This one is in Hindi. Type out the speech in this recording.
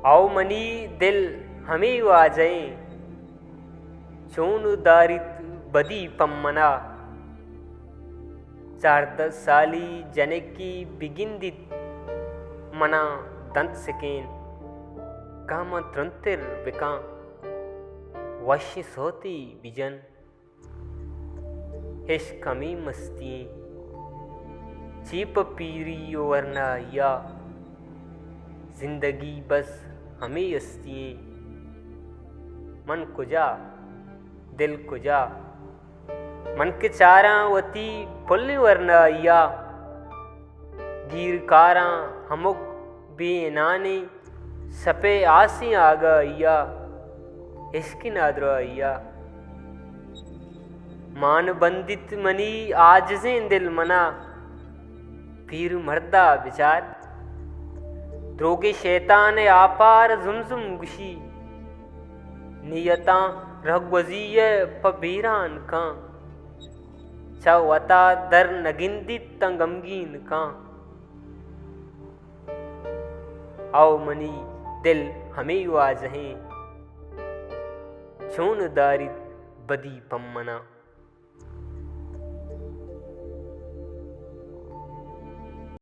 आओ मनी दिल हमें आ जाए, चोन दारित बदी पम्मना। 4-10 साली जनकी बिगिंदित मना दंत सकेन, काम त्रंतिर बिका वश्य सोती बिजन। हिश कमी मस्ती चीप पीरी वरना या, जिंदगी बस हमें अस्तिये। मन कुजा दिल कुजा, मन के चारा वती पुल्य वरना या, गीरकारा हमुक बेनाने सपे आसी आगा या, इश्क नादरा या। मान बंदित मनी आजजें दिल मना, पीर मर्दा विचार। द्रोगे शैतान आपार जुमजुम गुशी, नियता रघवजीय पबीरान का। चवता दर नगिंदित तंगमगीन का, आओ मनी दिल हमें वाजहें, चोन दारित बदी पम्मना।